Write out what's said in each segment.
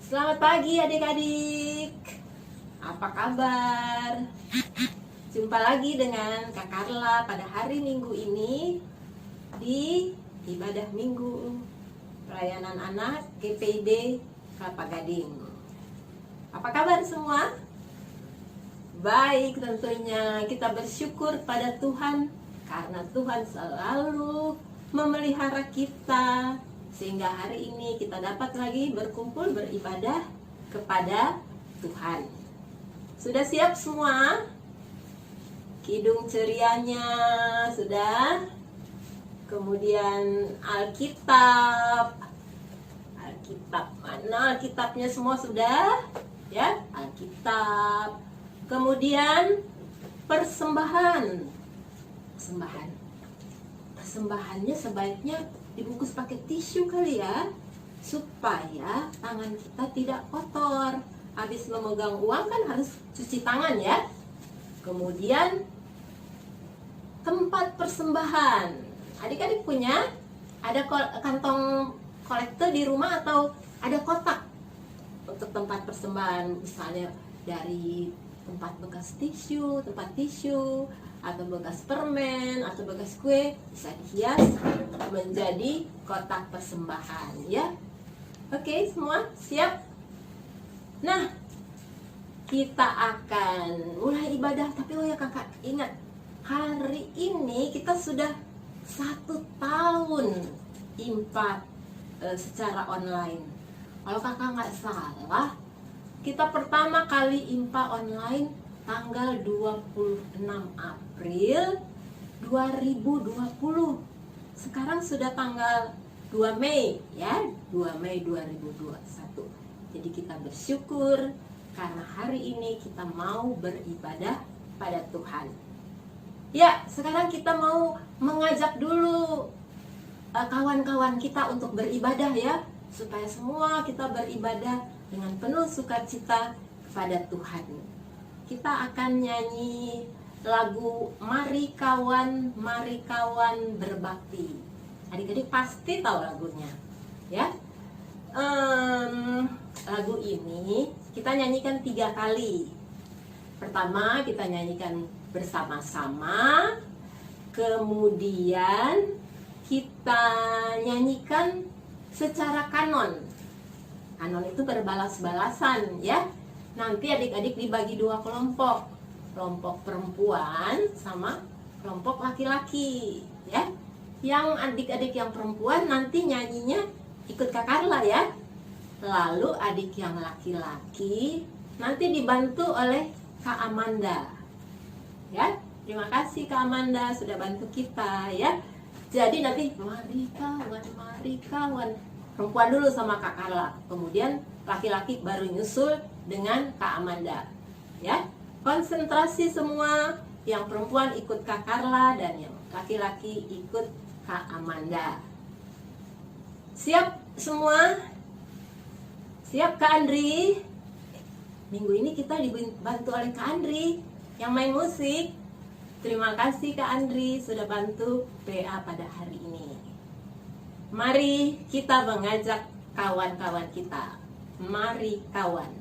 Selamat pagi adik-adik. Apa kabar? Jumpa lagi dengan Kak Carla pada hari Minggu ini di ibadah Minggu pelayanan anak GPID Kelapa Gading. Apa kabar semua? Baik, tentunya kita bersyukur pada Tuhan karena Tuhan selalu memelihara kita, sehingga hari ini kita dapat lagi berkumpul beribadah kepada Tuhan. Sudah siap semua? Kidung cerianya sudah. Kemudian Alkitab mana? Alkitabnya semua sudah? Ya, Alkitab. Kemudian persembahannya sebaiknya dibungkus pakai tisu kali ya, supaya tangan kita tidak kotor. Habis memegang uang kan harus cuci tangan ya. Kemudian tempat persembahan, adik-adik punya ada kantong kolektor di rumah atau ada kotak untuk tempat persembahan, misalnya dari tempat bekas tisu, tempat tisu, atau bekas permen, atau bekas kue, bisa dihias menjadi kotak persembahan ya. Oke, semua siap? Nah, kita akan mulai ibadah. Tapi oh ya kakak, ingat, hari ini kita sudah 1 tahun IMPA secara online. Kalau kakak nggak salah, kita pertama kali IMPA online tanggal 26 April 2020. Sekarang sudah tanggal 2 Mei ya, 2 Mei 2021. Jadi kita bersyukur karena hari ini kita mau beribadah pada Tuhan. Ya, sekarang kita mau mengajak dulu kawan-kawan kita untuk beribadah ya, supaya semua kita beribadah dengan penuh sukacita kepada Tuhan. Kita akan nyanyi lagu Mari Kawan Berbakti. Adik-adik pasti tahu lagunya ya. Lagu ini kita nyanyikan 3 kali. Pertama kita nyanyikan bersama-sama, kemudian kita nyanyikan secara kanon. Kanon itu berbalas-balasan ya. Nanti adik-adik dibagi 2 kelompok. Kelompok perempuan sama kelompok laki-laki ya. Yang adik-adik yang perempuan nanti nyanyinya ikut Kak Carla ya. Lalu adik yang laki-laki nanti dibantu oleh Kak Amanda. Ya, terima kasih Kak Amanda sudah bantu kita ya. Jadi nanti mari kawan. Perempuan dulu sama Kak Carla, kemudian laki-laki baru nyusul dengan Kak Amanda ya. Konsentrasi semua, yang perempuan ikut Kak Carla dan yang laki-laki ikut Kak Amanda. Siap semua? Siap Kak Andri? Minggu ini kita dibantu oleh Kak Andri yang main musik. Terima kasih Kak Andri sudah bantu PA pada hari ini. Mari kita mengajak kawan-kawan kita. Mari kawan.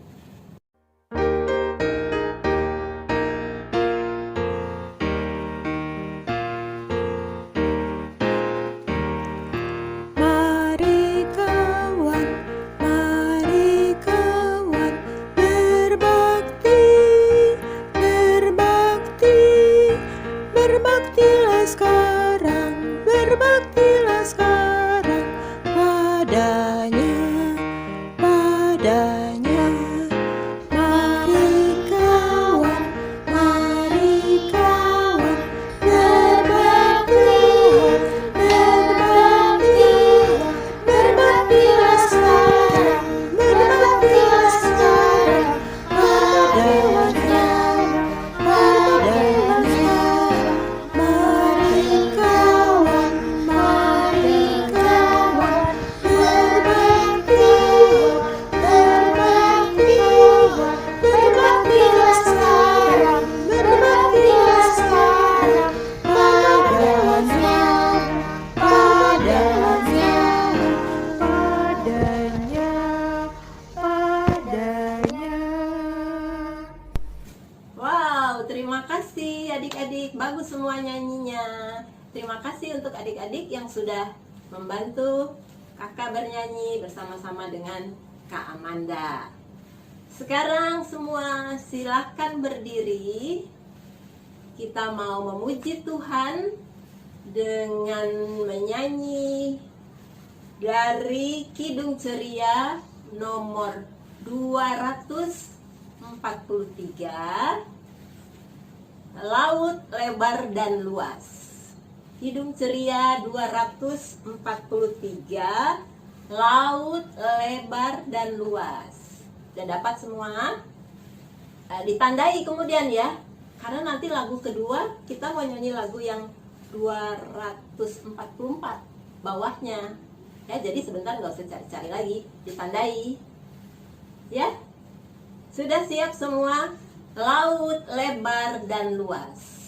Berbaktilah sekarang padanya. Wow, terima kasih adik-adik, bagus semua nyanyinya. Terima kasih untuk adik-adik yang sudah membantu kakak bernyanyi bersama-sama dengan Kak Amanda. Sekarang semua silakan berdiri. Kita mau memuji Tuhan dengan menyanyi dari Kidung Ceria nomor 243, Laut Lebar dan Luas. Kidung Ceria 243, Laut Lebar dan Luas. Sudah dapat semua? Ditandai kemudian ya, karena nanti lagu kedua kita mau nyanyi lagu yang 244 bawahnya ya, jadi sebentar nggak usah cari-cari lagi, ditandai ya. Sudah siap semua? Laut lebar dan luas.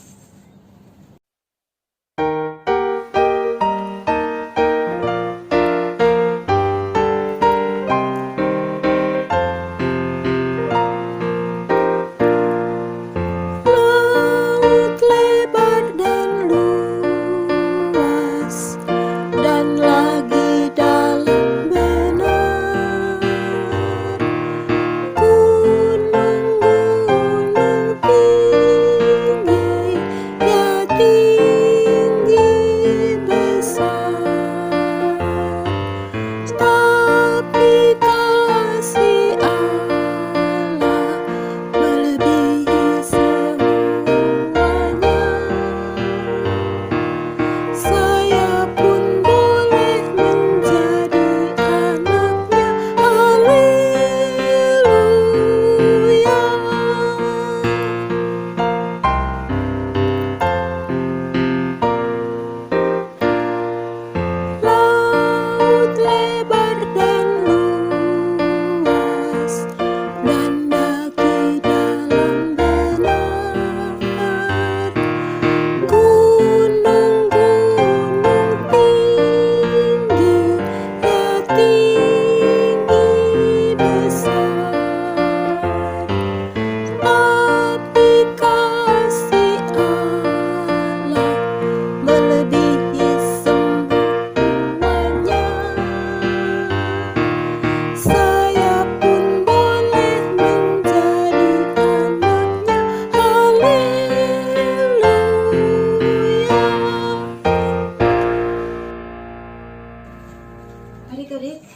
Adik-adik,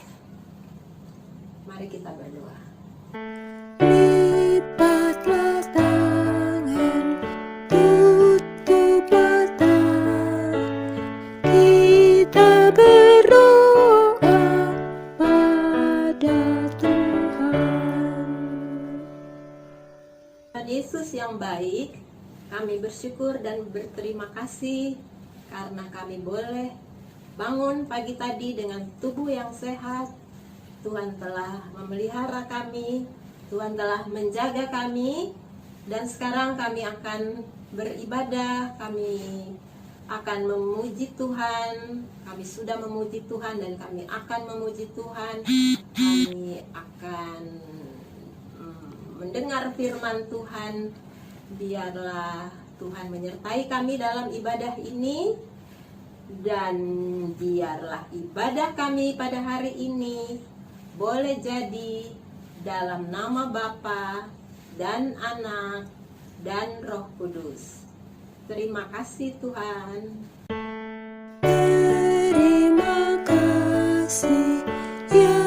mari kita berdoa. Lipatlah tangan, tutup mata, kita berdoa pada Tuhan. Tuhan Yesus yang baik, kami bersyukur dan berterima kasih karena kami boleh bangun pagi tadi dengan tubuh yang sehat. Tuhan telah memelihara kami, Tuhan telah menjaga kami, dan sekarang kami akan beribadah, kami akan memuji Tuhan. Kami sudah memuji Tuhan dan kami akan memuji Tuhan. Kami akan mendengar firman Tuhan. Biarlah Tuhan menyertai kami dalam ibadah ini, dan biarlah ibadah kami pada hari ini boleh jadi dalam nama Bapa dan Anak dan Roh Kudus. Terima kasih Tuhan. Terima kasih ya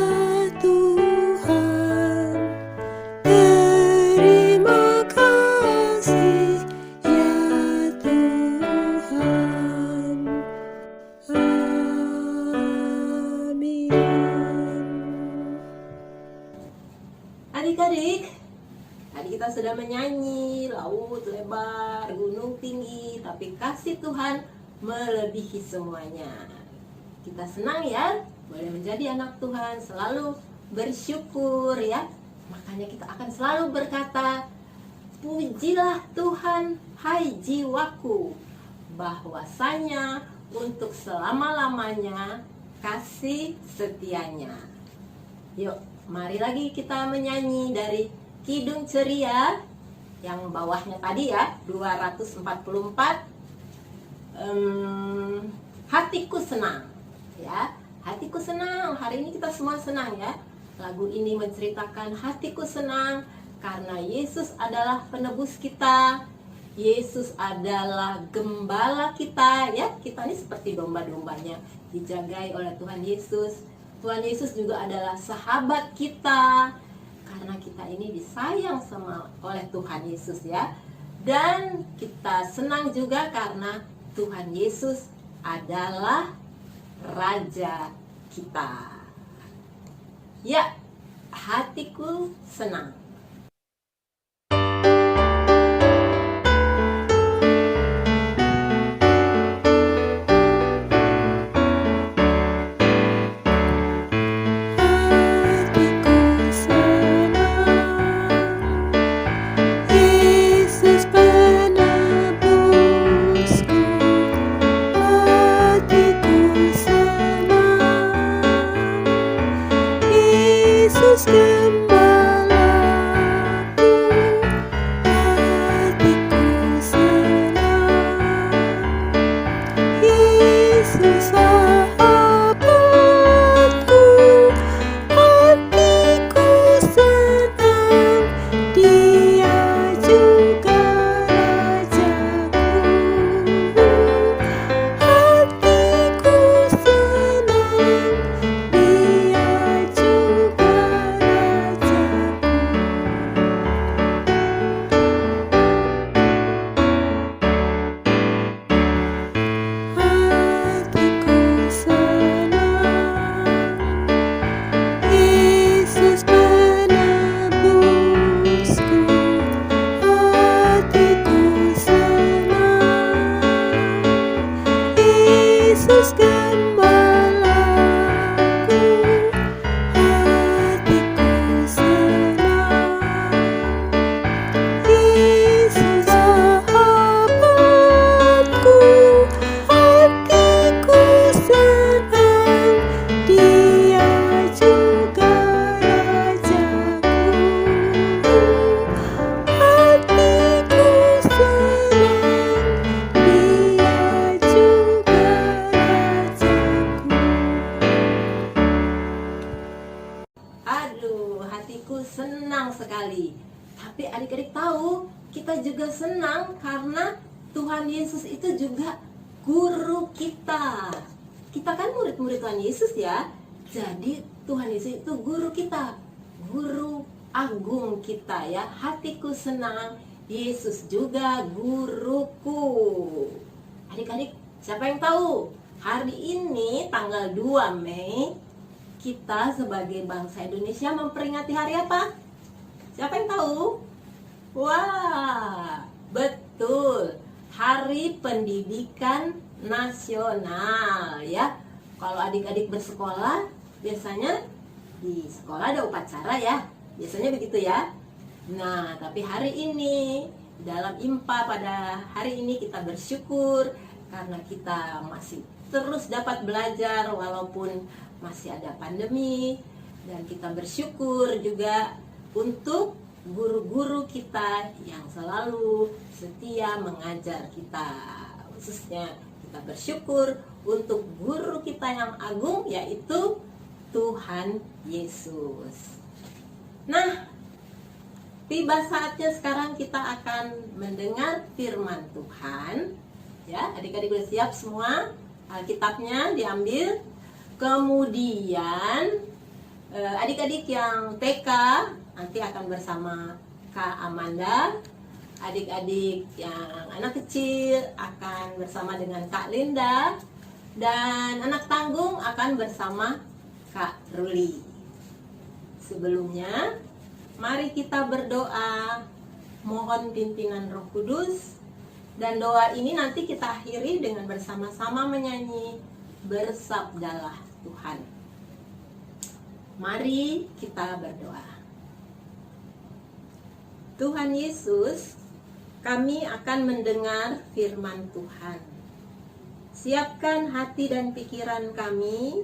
Tuhan, terima kasih ya Tuhan. Amin. Adik-adik, tadi kita sudah menyanyi laut lebar, gunung tinggi, tapi kasih Tuhan melebihi semuanya. Kita senang ya, boleh menjadi anak Tuhan, selalu bersyukur ya. Makanya kita akan selalu berkata, pujilah Tuhan, hai jiwaku, bahwasanya untuk selama-lamanya kasih setianya. Yuk, mari lagi kita menyanyi dari Kidung Ceria yang bawahnya tadi ya, 244. Hatiku senang, ya. Hatiku senang. Hari ini kita semua senang ya. Lagu ini menceritakan hatiku senang karena Yesus adalah penebus kita. Yesus adalah gembala kita, ya. Kita ini seperti domba-dombanya, dijagai oleh Tuhan Yesus. Tuhan Yesus juga adalah sahabat kita karena kita ini disayang oleh Tuhan Yesus, ya. Dan kita senang juga karena Tuhan Yesus adalah Raja kita. Ya, hatiku senang. Hatiku senang sekali. Tapi adik-adik tahu, kita juga senang karena Tuhan Yesus itu juga guru kita. Kita kan murid-murid Tuhan Yesus ya. Jadi Tuhan Yesus itu guru kita, guru agung kita ya. Hatiku senang, Yesus juga guruku. Adik-adik, siapa yang tahu? Hari ini tanggal 2 Mei kita sebagai bangsa Indonesia memperingati hari apa? Siapa yang tahu? Wah, betul. Hari Pendidikan Nasional ya. Kalau adik-adik bersekolah, biasanya di sekolah ada upacara ya. Biasanya begitu ya. Nah, tapi hari ini dalam IMPA pada hari ini kita bersyukur karena kita masih terus dapat belajar walaupun masih ada pandemi, dan kita bersyukur juga untuk guru-guru kita yang selalu setia mengajar kita. Khususnya kita bersyukur untuk guru kita yang agung, yaitu Tuhan Yesus. Nah, tiba saatnya sekarang kita akan mendengar firman Tuhan. Ya, adik-adik udah siap semua? Alkitabnya diambil. Kemudian adik-adik yang TK nanti akan bersama Kak Amanda. Adik-adik yang anak kecil akan bersama dengan Kak Linda. Dan anak tanggung akan bersama Kak Ruli. Sebelumnya, mari kita berdoa, mohon pimpinan Roh Kudus. Dan doa ini nanti kita akhiri dengan bersama-sama menyanyi Bersabdalah Tuhan. Mari kita berdoa. Tuhan Yesus, kami akan mendengar firman Tuhan. Siapkan hati dan pikiran kami,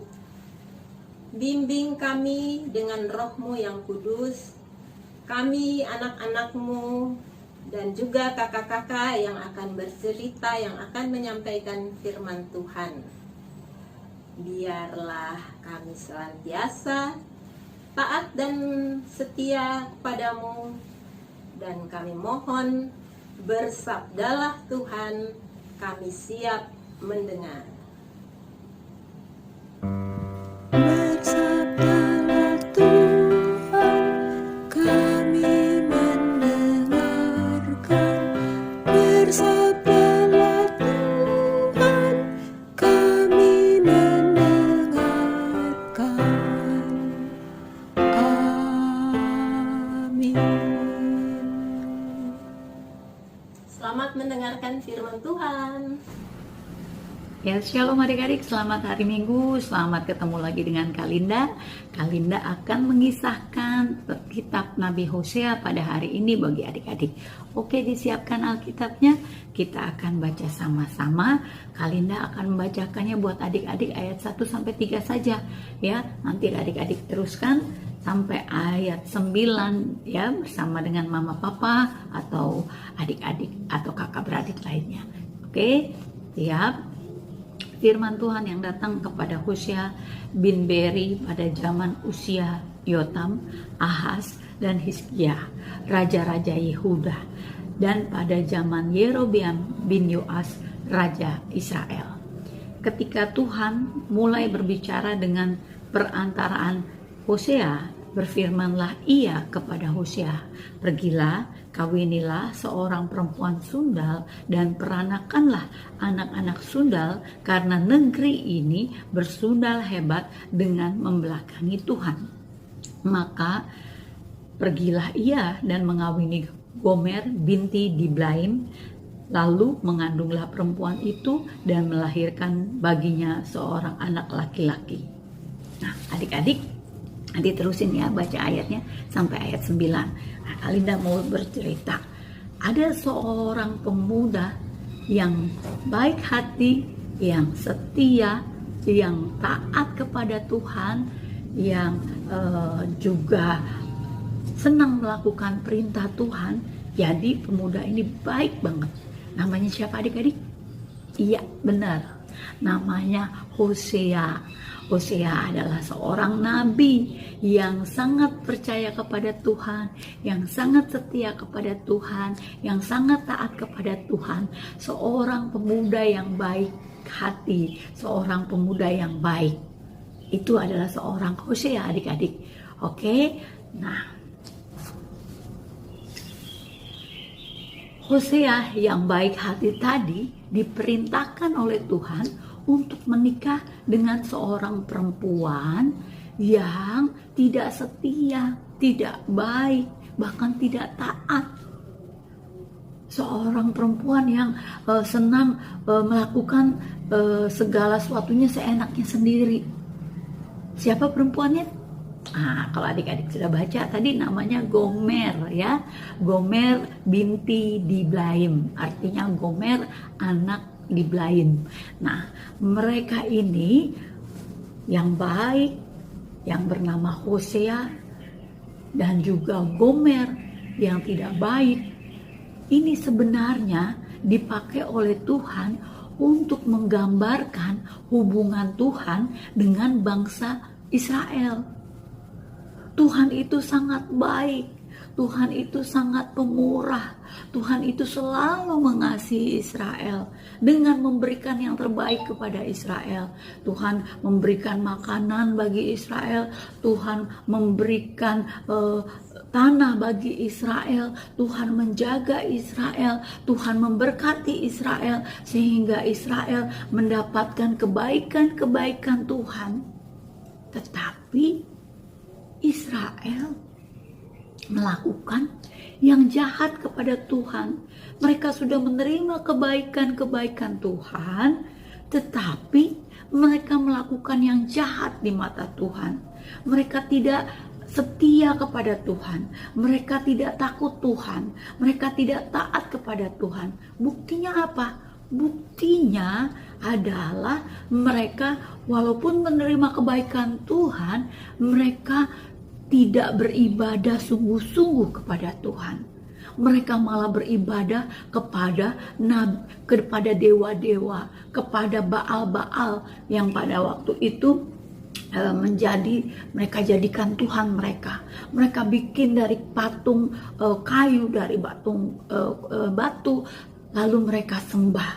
bimbing kami dengan Roh-Mu yang kudus. Kami anak-anak-Mu dan juga kakak-kakak yang akan bercerita, yang akan menyampaikan firman Tuhan. Biarlah kami senantiasa taat dan setia kepadamu, dan kami mohon, bersabdalah Tuhan, kami siap mendengar. Bersabdalah Tuhan, kami mendengarkan. Bersabdalah Tuhan, kami mendengarkan. Amin. Selamat mendengarkan firman Tuhan. Ya, shalom adik-adik, selamat hari Minggu, selamat ketemu lagi dengan Kalinda. Kalinda akan mengisahkan kitab Nabi Hosea pada hari ini bagi adik-adik. Oke, disiapkan Alkitabnya, kita akan baca sama-sama. Kalinda akan membacakannya buat adik-adik ayat 1-3 saja. Ya, nanti adik-adik teruskan sampai ayat 9 ya, bersama dengan mama papa atau adik-adik atau kakak beradik lainnya. Oke, siap? Firman Tuhan yang datang kepada Hosea bin Beri pada zaman usia Yotam, Ahaz, dan Hizkia, raja-raja Yehuda, dan pada zaman Yerobeam bin Yoas, raja Israel. Ketika Tuhan mulai berbicara dengan perantaraan Hosea, berfirmanlah ia kepada Hosea, "Pergilah, kawinilah seorang perempuan sundal dan peranakanlah anak-anak sundal, karena negeri ini bersundal hebat dengan membelakangi Tuhan." Maka pergilah ia dan mengawini Gomer binti Diblaim, lalu mengandunglah perempuan itu dan melahirkan baginya seorang anak laki-laki. Nah, adik-adik, nanti terusin ya baca ayatnya sampai ayat 9. Nah, Kalinda mau bercerita. Ada seorang pemuda yang baik hati, yang setia, yang taat kepada Tuhan, yang juga senang melakukan perintah Tuhan. Jadi pemuda ini baik banget. Namanya siapa adik-adik? Iya, benar. Namanya Hosea. Hosea adalah seorang nabi yang sangat percaya kepada Tuhan, yang sangat setia kepada Tuhan, yang sangat taat kepada Tuhan. Seorang pemuda yang baik hati, seorang pemuda yang baik. Itu adalah seorang Hosea adik-adik. Oke, nah, Hosea yang baik hati tadi diperintahkan oleh Tuhan untuk menikah dengan seorang perempuan yang tidak setia, tidak baik, bahkan tidak taat. Seorang perempuan yang senang melakukan segala sesuatunya seenaknya sendiri. Siapa perempuannya? Nah, kalau adik-adik sudah baca tadi namanya Gomer ya. Gomer binti Diblaim, artinya Gomer anak Diblaim. Nah, mereka ini yang baik, yang bernama Hosea, dan juga Gomer yang tidak baik, ini sebenarnya dipakai oleh Tuhan untuk menggambarkan hubungan Tuhan dengan bangsa Israel. Tuhan itu sangat baik, Tuhan itu sangat pemurah, Tuhan itu selalu mengasihi Israel dengan memberikan yang terbaik kepada Israel. Tuhan memberikan makanan bagi Israel, Tuhan memberikan tanah bagi Israel, Tuhan menjaga Israel, Tuhan memberkati Israel sehingga Israel mendapatkan kebaikan-kebaikan Tuhan. Tetapi Israel melakukan yang jahat kepada Tuhan. Mereka sudah menerima kebaikan-kebaikan Tuhan, tetapi mereka melakukan yang jahat di mata Tuhan. Mereka tidak setia kepada Tuhan, mereka tidak takut Tuhan, mereka tidak taat kepada Tuhan. Buktinya apa? Buktinya adalah mereka walaupun menerima kebaikan Tuhan, mereka tidak beribadah sungguh-sungguh kepada Tuhan. Mereka malah beribadah kepada dewa-dewa, kepada Baal-Baal yang pada waktu itu mereka jadikan Tuhan mereka. Mereka bikin dari patung kayu, dari batu, lalu mereka sembah.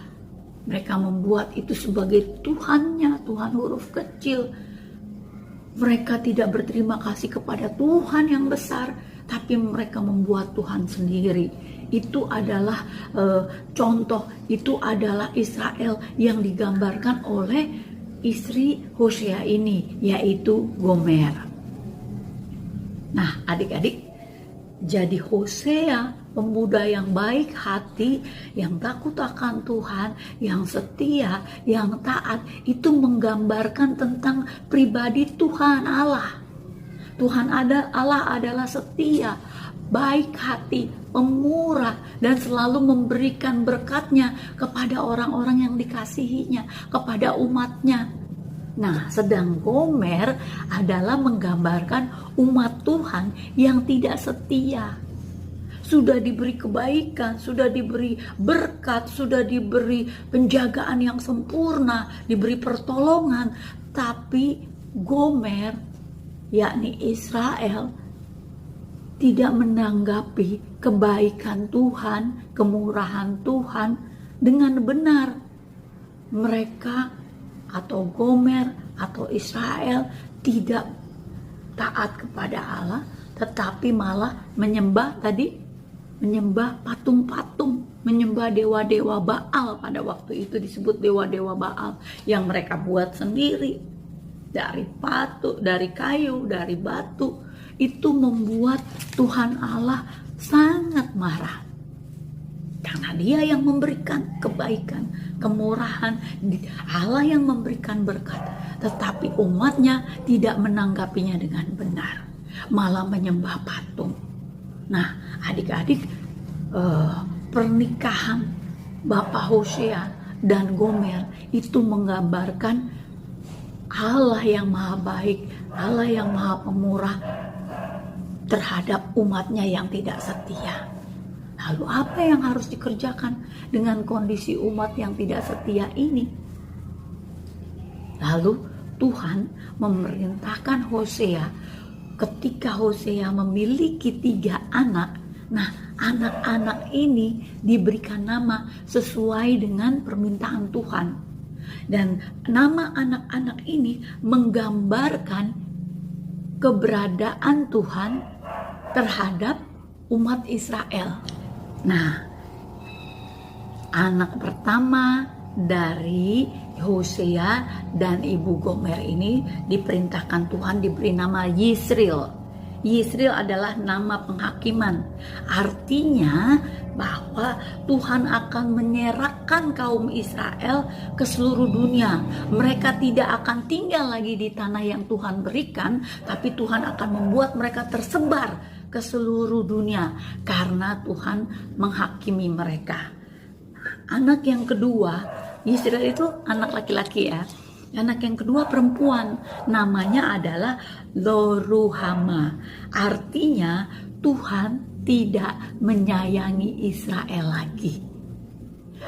Mereka membuat itu sebagai Tuhannya, Tuhan huruf kecil. Mereka tidak berterima kasih kepada Tuhan yang besar, tapi mereka membuat Tuhan sendiri. Itu adalah contoh, itu adalah Israel yang digambarkan oleh istri Hosea ini, yaitu Gomer. Nah, adik-adik, jadi Hosea, pemuda yang baik hati, yang takut akan Tuhan, yang setia, yang taat, itu menggambarkan tentang pribadi Tuhan Allah. Tuhan Allah adalah setia, baik hati, pemurah, dan selalu memberikan berkatnya kepada orang-orang yang dikasihinya, kepada umatnya. Nah, sedang Gomer adalah menggambarkan umat Tuhan yang tidak setia. Sudah diberi kebaikan, sudah diberi berkat, sudah diberi penjagaan yang sempurna, diberi pertolongan, tapi Gomer, yakni Israel, tidak menanggapi kebaikan Tuhan, kemurahan Tuhan dengan benar. Mereka atau Gomer atau Israel tidak taat kepada Allah, tetapi malah menyembah patung-patung, menyembah dewa-dewa Baal. Pada waktu itu disebut dewa-dewa Baal yang mereka buat sendiri dari kayu, dari batu. Itu membuat Tuhan Allah sangat marah, karena Dia yang memberikan kebaikan, kemurahan, Allah yang memberikan berkat, tetapi umatnya tidak menanggapinya dengan benar, malah menyembah patung. Nah, adik-adik, pernikahan Bapak Hosea dan Gomer itu menggambarkan Allah yang maha baik, Allah yang maha pemurah terhadap umatnya yang tidak setia. Lalu apa yang harus dikerjakan dengan kondisi umat yang tidak setia ini? Lalu Tuhan memerintahkan Hosea, ketika Hosea memiliki 3 anak. Nah, anak-anak ini diberikan nama sesuai dengan permintaan Tuhan. Dan nama anak-anak ini menggambarkan keberadaan Tuhan terhadap umat Israel. Nah, anak pertama dari Hosea dan ibu Gomer ini diperintahkan Tuhan diberi nama Yisril. Yisril adalah nama penghakiman. Artinya bahwa Tuhan akan menyerahkan kaum Israel ke seluruh dunia. Mereka tidak akan tinggal lagi di tanah yang Tuhan berikan, tapi Tuhan akan membuat mereka tersebar ke seluruh dunia karena Tuhan menghakimi mereka. Anak yang kedua, Yisrael itu anak laki-laki ya. Anak yang kedua perempuan, namanya adalah Loruhama. Artinya Tuhan tidak menyayangi Israel lagi.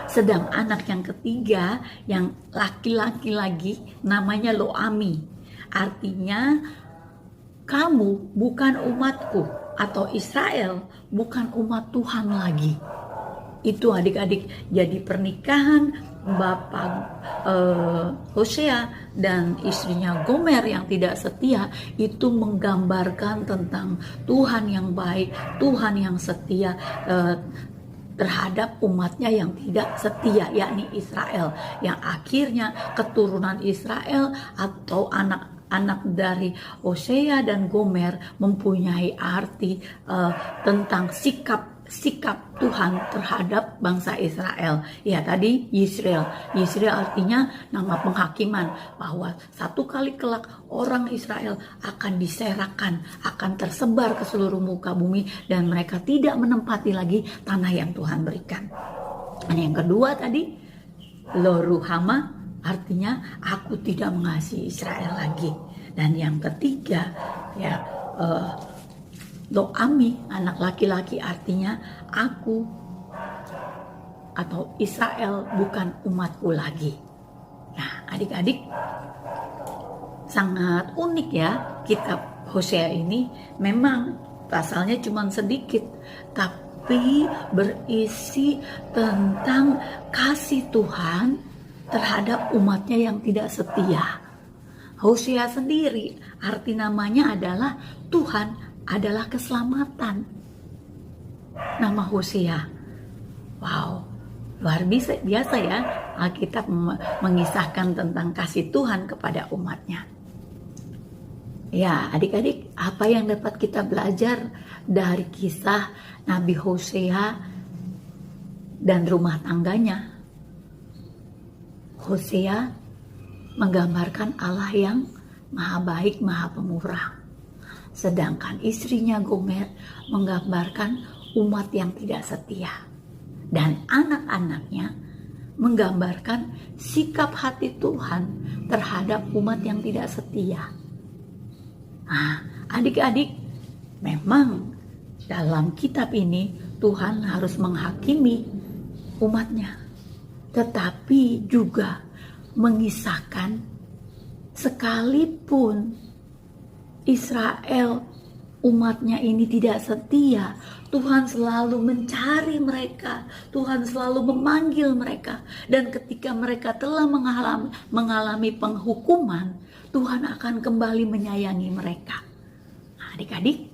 Sedang anak yang ketiga, yang laki-laki lagi, namanya Loami. Artinya kamu bukan umatku, atau Israel bukan umat Tuhan lagi. Itu adik-adik, jadi pernikahan Bapak Hosea dan istrinya Gomer yang tidak setia itu menggambarkan tentang Tuhan yang baik, Tuhan yang setia terhadap umatnya yang tidak setia, yakni Israel, yang akhirnya keturunan Israel atau anak dari Hosea dan Gomer mempunyai arti tentang sikap Tuhan terhadap bangsa Israel. Ya, tadi Yisrael artinya nama penghakiman, bahwa satu kali kelak orang Israel akan diserahkan, akan tersebar ke seluruh muka bumi, dan mereka tidak menempati lagi tanah yang Tuhan berikan. Dan yang kedua tadi Loruhama, artinya aku tidak mengasihi Israel lagi. Dan yang ketiga ya Lo Ami, anak laki-laki artinya aku atau Israel bukan umatku lagi. Nah, adik-adik, sangat unik ya kitab Hosea ini. Memang pasalnya cuma sedikit, tapi berisi tentang kasih Tuhan terhadap umatnya yang tidak setia. Hosea sendiri arti namanya adalah Tuhan adalah keselamatan. Nama Hosea. Wow, luar biasa ya. Alkitab mengisahkan tentang kasih Tuhan kepada umatnya. Ya, adik-adik, apa yang dapat kita belajar dari kisah Nabi Hosea dan rumah tangganya? Hosea menggambarkan Allah yang maha baik, maha pemurah. Sedangkan istrinya Gomer menggambarkan umat yang tidak setia. Dan anak-anaknya menggambarkan sikap hati Tuhan terhadap umat yang tidak setia. Nah, adik-adik, memang dalam kitab ini Tuhan harus menghakimi umatnya, tetapi juga mengisahkan sekalipun Israel umatnya ini tidak setia, Tuhan selalu mencari mereka, Tuhan selalu memanggil mereka, dan ketika mereka telah mengalami penghukuman, Tuhan akan kembali menyayangi mereka. Nah, adik-adik,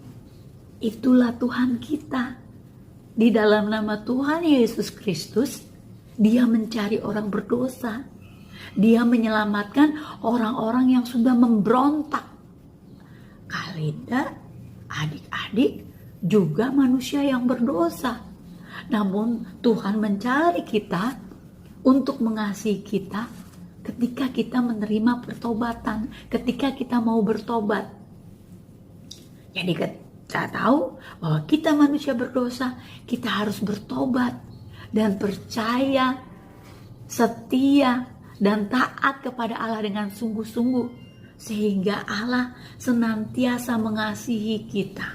itulah Tuhan kita. Di dalam nama Tuhan Yesus Kristus, Dia mencari orang berdosa. Dia menyelamatkan orang-orang yang sudah memberontak. Kalinda, adik-adik juga manusia yang berdosa. Namun Tuhan mencari kita untuk mengasihi kita ketika kita menerima pertobatan, ketika kita mau bertobat. Jadi kita tahu bahwa kita manusia berdosa, kita harus bertobat dan percaya, setia, dan taat kepada Allah dengan sungguh-sungguh, sehingga Allah senantiasa mengasihi kita,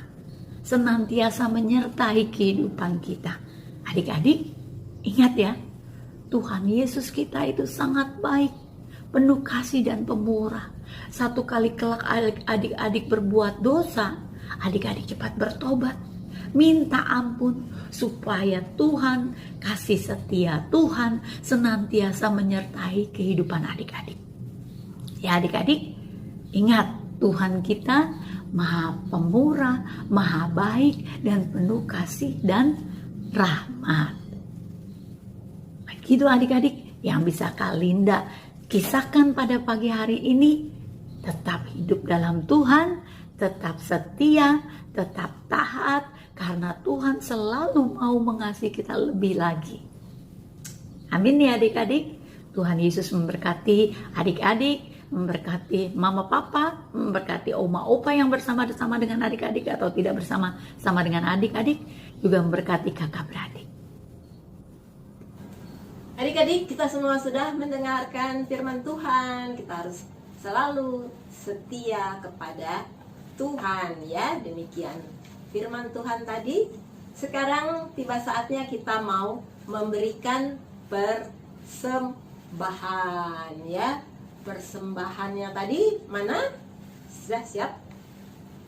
senantiasa menyertai kehidupan kita. Adik-adik, ingat ya, Tuhan Yesus kita itu sangat baik, penuh kasih dan pemurah. Satu kali kelak adik-adik berbuat dosa, adik-adik cepat bertobat, minta ampun, supaya Tuhan, kasih setia Tuhan senantiasa menyertai kehidupan adik-adik. Ya adik-adik, ingat Tuhan kita maha pemurah, maha baik, dan penuh kasih dan rahmat. Begitu adik-adik yang bisa Kalinda kisahkan pada pagi hari ini. Tetap hidup dalam Tuhan, tetap setia, tetap taat, karena Tuhan selalu mau mengasihi kita lebih lagi. Amin ya adik-adik. Tuhan Yesus memberkati adik-adik, memberkati mama papa, memberkati oma opa yang bersama-sama dengan adik-adik atau tidak bersama-sama dengan adik-adik, juga memberkati kakak beradik. Adik-adik, kita semua sudah mendengarkan firman Tuhan. Kita harus selalu setia kepada Tuhan ya. Demikian firman Tuhan tadi. Sekarang tiba saatnya kita mau memberikan persembahan ya. Persembahannya tadi mana? Sudah siap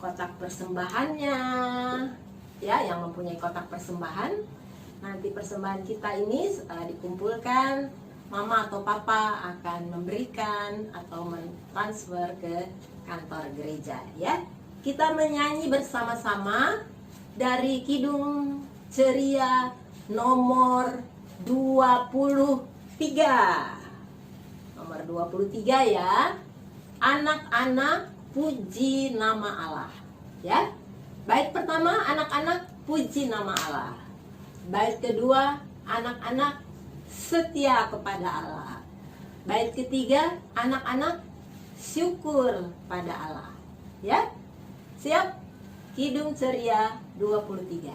kotak persembahannya ya, yang mempunyai kotak persembahan. Nanti persembahan kita ini setelah dikumpulkan, mama atau papa akan memberikan atau mentransfer ke kantor gereja ya. Kita menyanyi bersama-sama dari Kidung Ceria nomor 23. Nomor 23 ya. Anak-anak puji nama Allah. Ya. Bait pertama, anak-anak puji nama Allah. Bait kedua, anak-anak setia kepada Allah. Bait ketiga, anak-anak syukur pada Allah. Ya. Siap? Kidung Ceria 23.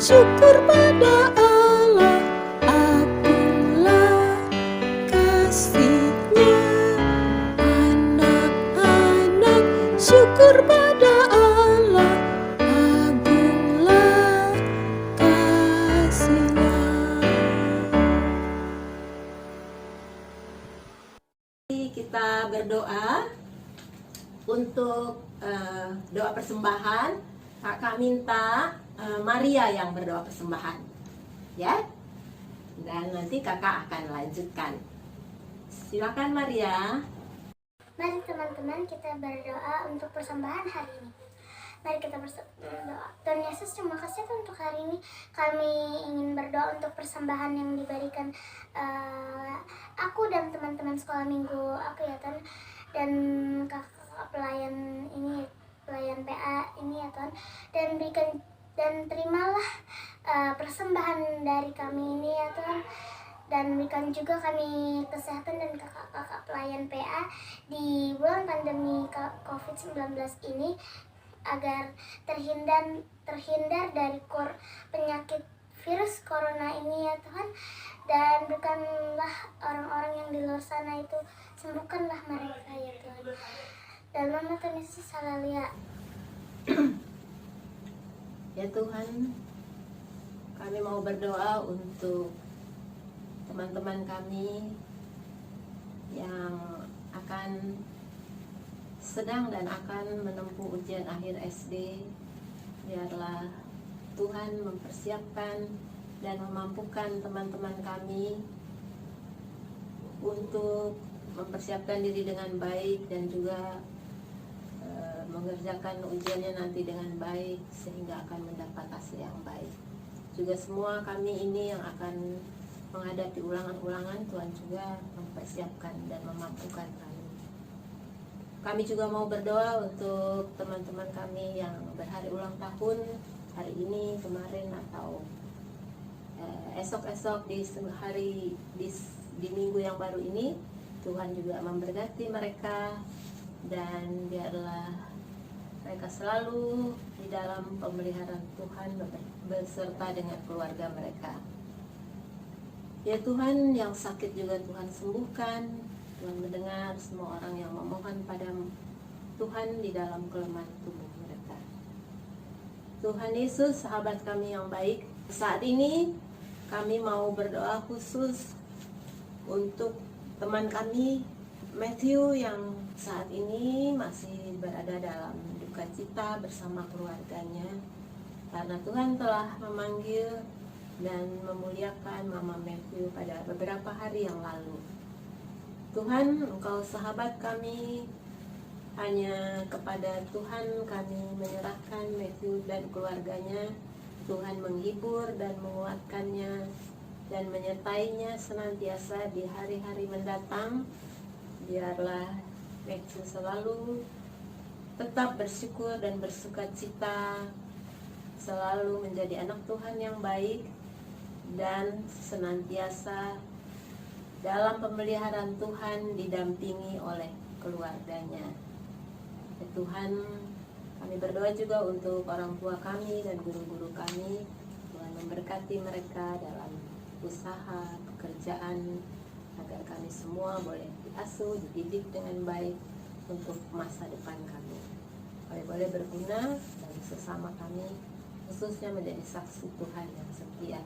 syukur pada Allah, akulah kasih-Nya. Anak-anak syukur pada Allah, agunglah kasih-Nya. Kita berdoa untuk doa persembahan. Kakak minta Maria yang berdoa persembahan, ya. Dan nanti kakak akan lanjutkan. Silakan Maria. Mari teman-teman kita berdoa untuk persembahan hari ini. Mari kita berdoa. Tuhan Yesus, terima kasih Tuhan untuk hari ini. Kami ingin berdoa untuk persembahan yang diberikan aku dan teman-teman sekolah minggu aku ya Tuhan. Dan kakak pelayan ini, pelayan PA ini ya Tuhan. Dan berikan dan terimalah persembahan dari kami ini ya Tuhan. Dan berikan juga kami kesehatan dan kakak-kakak pelayan PA di bulan pandemi COVID-19 ini, agar terhindar dari penyakit virus corona ini ya Tuhan. Dan bukanlah orang-orang yang di luar sana itu, sembuhkanlah mereka ya Tuhan. Dalam nama Tuhan Yesus, haleluya. Ya Tuhan, kami mau berdoa untuk teman-teman kami yang akan sedang dan akan menempuh ujian akhir SD. Biarlah Tuhan mempersiapkan dan memampukan teman-teman kami untuk mempersiapkan diri dengan baik dan juga mengerjakan ujiannya nanti dengan baik sehingga akan mendapat hasil yang baik. Juga semua kami ini yang akan menghadapi ulangan-ulangan, Tuhan juga mempersiapkan dan memampukan kami. Kami juga mau berdoa untuk teman-teman kami yang berhari ulang tahun hari ini, kemarin, atau esok-esok di minggu yang baru ini. Tuhan juga memberkati mereka, dan biarlah mereka selalu di dalam pemeliharaan Tuhan beserta dengan keluarga mereka. Ya Tuhan, yang sakit juga Tuhan sembuhkan. Tuhan mendengar semua orang yang memohon pada Tuhan di dalam kelemahan tubuh mereka. Tuhan Yesus, sahabat kami yang baik, saat ini kami mau berdoa khusus untuk teman kami Matthew yang saat ini masih berada dalam duka cita bersama keluarganya, karena Tuhan telah memanggil dan memuliakan Mama Matthew pada beberapa hari yang lalu. Tuhan, Engkau sahabat kami, hanya kepada Tuhan kami menyerahkan Matthew dan keluarganya. Tuhan menghibur dan menguatkannya dan menyertainya senantiasa di hari-hari mendatang. Biarlah Matthew selalu tetap bersyukur dan bersuka cita, selalu menjadi anak Tuhan yang baik, dan senantiasa dalam pemeliharaan Tuhan didampingi oleh keluarganya. Ya Tuhan, kami berdoa juga untuk orang tua kami dan guru-guru kami. Tuhan memberkati mereka dalam usaha, pekerjaan, agar kami semua boleh diasuh, dididik dengan baik untuk masa depan kami. Kami boleh berguna dan sesama kami, khususnya menjadi saksi Tuhan yang setia.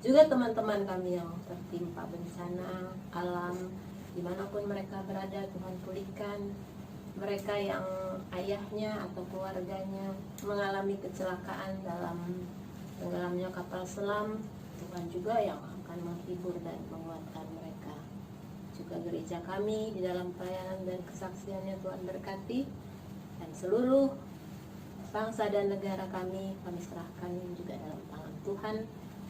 Juga teman-teman kami yang tertimpa bencana alam, dimanapun mereka berada, Tuhan pulihkan. Mereka yang ayahnya atau keluarganya mengalami kecelakaan dalam tenggelamnya kapal selam, Tuhan juga yang akan menghibur dan menguatkan mereka. Juga gereja kami di dalam pelayanan dan kesaksiannya Tuhan berkati, dan seluruh bangsa dan negara kami serahkan juga dalam tangan Tuhan,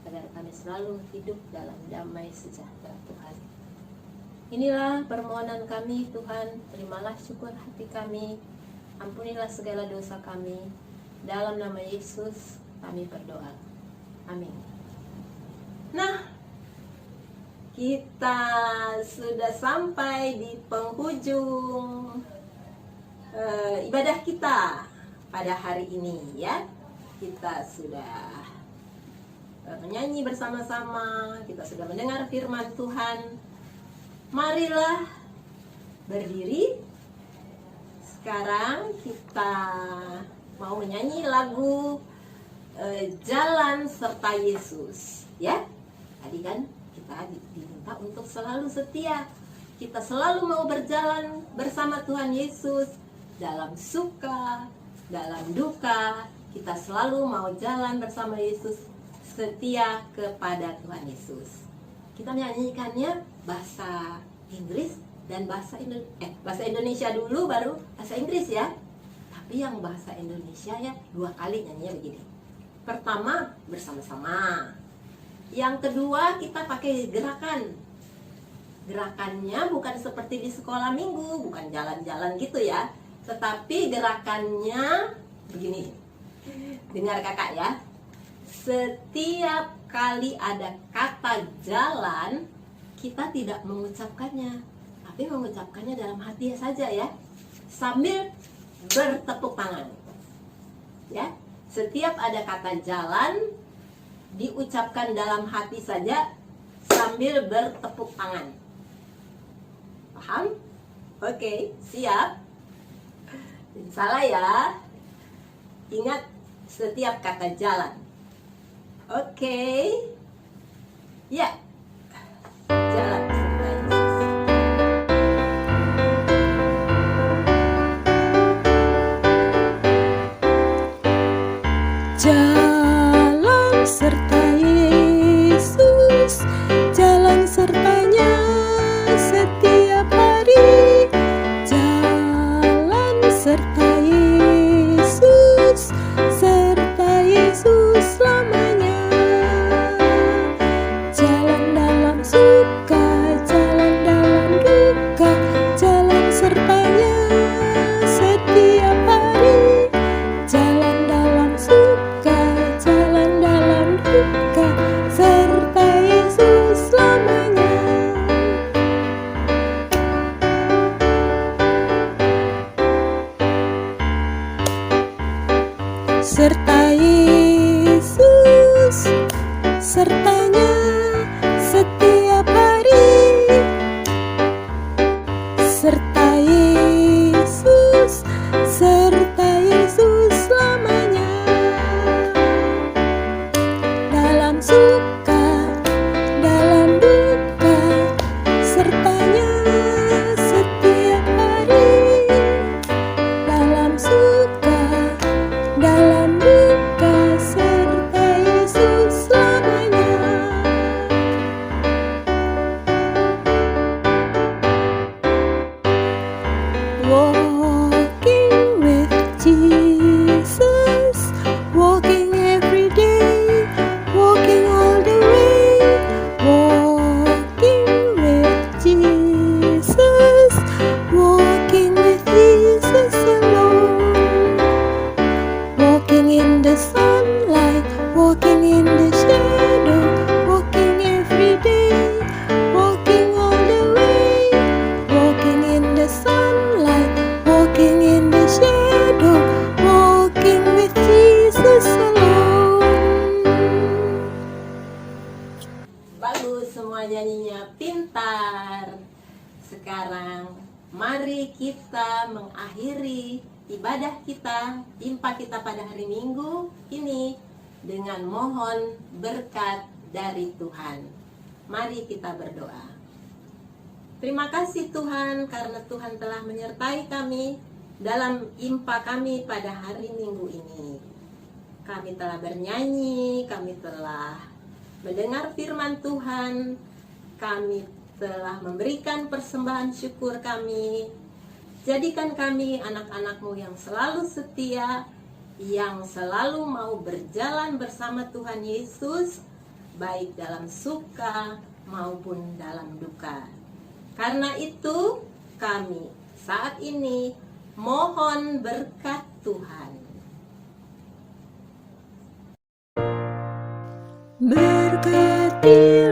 agar kami selalu hidup dalam damai sejahtera Tuhan. Inilah permohonan kami Tuhan, terimalah syukur hati kami, ampunilah segala dosa kami. Dalam nama Yesus kami berdoa. Amin. Nah, kita sudah sampai di penghujung ibadah kita pada hari ini ya. Kita sudah sudah menyanyi bersama-sama, kita sudah mendengar firman Tuhan. Marilah berdiri. Sekarang kita mau menyanyi lagu Jalan serta Yesus, ya. Tadi kan kita diminta untuk selalu setia. Kita selalu mau berjalan bersama Tuhan Yesus dalam suka, dalam duka. Kita selalu mau jalan bersama Yesus, setia kepada Tuhan Yesus. Kita menyanyikannya bahasa Inggris dan bahasa Indonesia dulu, baru bahasa Inggris ya. Tapi yang bahasa Indonesia ya 2 kali nyanyinya begini. Pertama bersama-sama. Yang kedua kita pakai gerakan. Gerakannya bukan seperti di sekolah minggu, bukan jalan-jalan gitu ya. Tetapi gerakannya begini. Dengar kakak ya. Setiap kali ada kata jalan, kita tidak mengucapkannya, tapi mengucapkannya dalam hati saja ya. Sambil bertepuk tangan. Ya. Setiap ada kata jalan diucapkan dalam hati saja sambil bertepuk tangan. Paham? Oke, siap. Salah ya. Ingat setiap kata jalan. Oke. Ya. Jalan serta Yesus. Jalan serta Yesus, jalan sertanya setiap hari. Jalan serta Yesus, serta Yesus selamanya. Jalan dalam suka, jalan dalam duka, jalan sertanya setiap hari. Jalan dalam suka, jalan dalam duka, serta Yesus selamanya. Serta Yesus, sertanya setiap hari. Serta Yesus, serta Yesus selamanya. Dalam suka, dalam duka, sertanya setiap hari. Dalam suka, dalam duka, serta Yesus selamanya. Walking with Jesus, walking every day, walking all the way. Walking with Jesus, walking with Jesus alone. Walking in the sunlight, walking in the shadow, walking every day, walking all the way. Walking in the sunlight, walking in the shadow, walking with Jesus alone. Bagus, semua nyanyinya pintar. Sekarang mari kita mengakhiri ibadah kita, impa kita pada hari Minggu ini dengan mohon berkat dari Tuhan. Mari kita berdoa. Terima kasih Tuhan karena Tuhan telah menyertai kami dalam impa kami pada hari Minggu ini. Kami telah bernyanyi, kami telah mendengar firman Tuhan, kami telah memberikan persembahan syukur kami. Jadikan kami anak-anak-Mu yang selalu setia, yang selalu mau berjalan bersama Tuhan Yesus, baik dalam suka maupun dalam duka. Karena itu kami saat ini mohon berkat Tuhan. Berkati